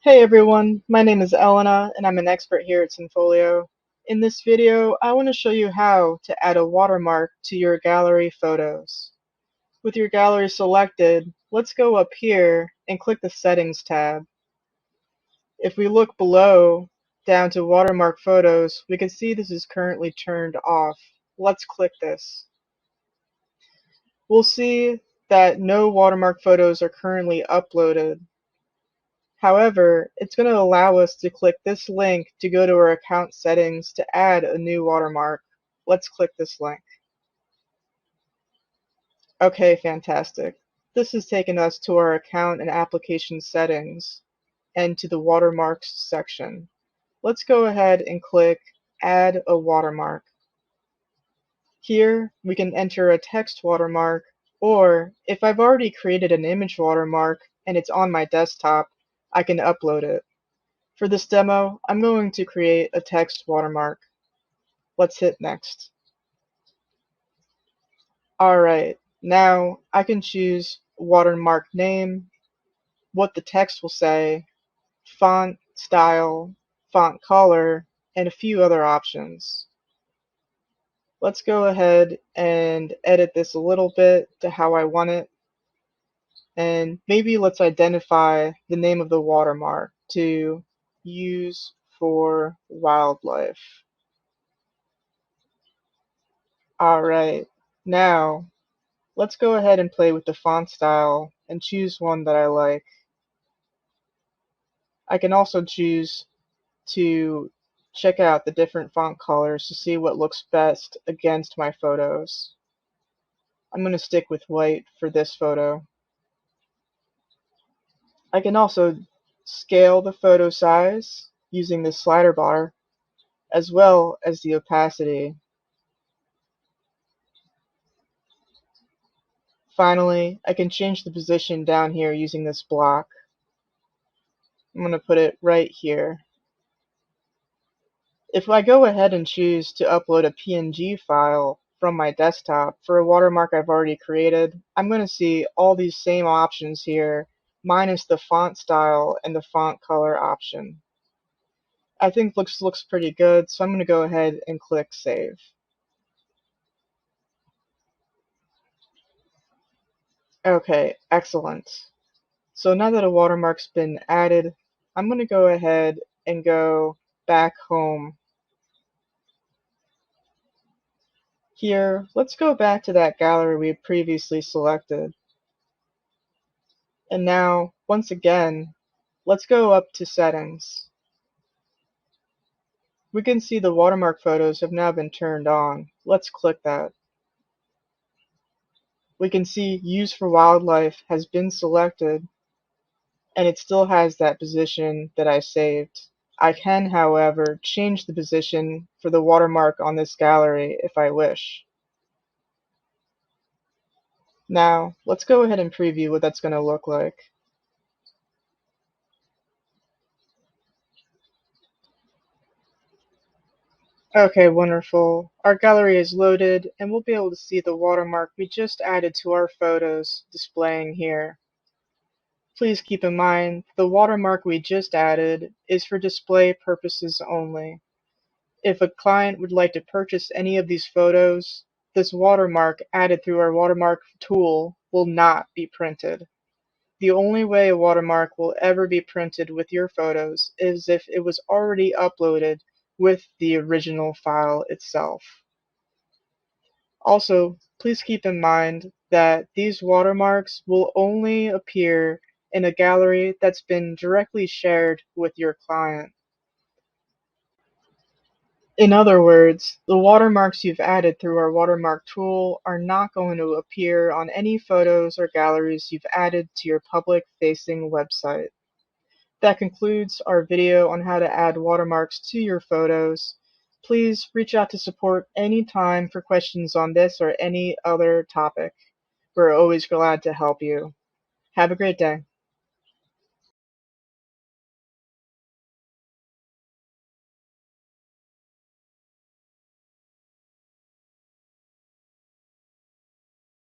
Hey everyone, my name is Eliina and I'm an expert here at Zenfolio. In this video, I want to show you how to add a watermark to your gallery photos. With your gallery selected, let's go up here and click the Settings tab. If we look below, down to Watermark Photos, we can see this is currently turned off. Let's click this. We'll see that no watermark photos are currently uploaded. However, it's going to allow us to click this link to go to our account settings to add a new watermark. Let's click this link. Okay, fantastic. This has taken us to our account and application settings and to the watermarks section. Let's go ahead and click Add a Watermark. Here, we can enter a text watermark, or if I've already created an image watermark and it's on my desktop, I can upload it. For this demo, I'm going to create a text watermark. Let's hit Next. Alright, now I can choose watermark name, what the text will say, font style, font color, and a few other options. Let's go ahead and edit this a little bit to how I want it. And maybe let's identify the name of the watermark to use for wildlife. Alright, now let's go ahead and play with the font style and choose one that I like. I can also choose to check out the different font colors to see what looks best against my photos. I'm going to stick with white for this photo. I can also scale the photo size using the slider bar, as well as the opacity. Finally, I can change the position down here using this block. I'm going to put it right here. If I go ahead and choose to upload a PNG file from my desktop for a watermark I've already created, I'm going to see all these same options here, minus the font style and the font color option. I think looks pretty good, so I'm going to go ahead and click Save. Okay, excellent. So now that a watermark's been added, I'm going to go ahead and go back home. Here, let's go back to that gallery we had previously selected. And now, once again, let's go up to Settings. We can see the watermark photos have now been turned on. Let's click that. We can see Use for Wildlife has been selected, and it still has that position that I saved. I can, however, change the position for the watermark on this gallery if I wish. Now, let's go ahead and preview what that's going to look like. Okay, wonderful. Our gallery is loaded, and we'll be able to see the watermark we just added to our photos displaying here. Please keep in mind, the watermark we just added is for display purposes only. If a client would like to purchase any of these photos, this watermark added through our watermark tool will not be printed. The only way a watermark will ever be printed with your photos is if it was already uploaded with the original file itself. Also, please keep in mind that these watermarks will only appear in a gallery that's been directly shared with your client. In other words, the watermarks you've added through our watermark tool are not going to appear on any photos or galleries you've added to your public-facing website. That concludes our video on how to add watermarks to your photos. Please reach out to support anytime for questions on this or any other topic. We're always glad to help you. Have a great day.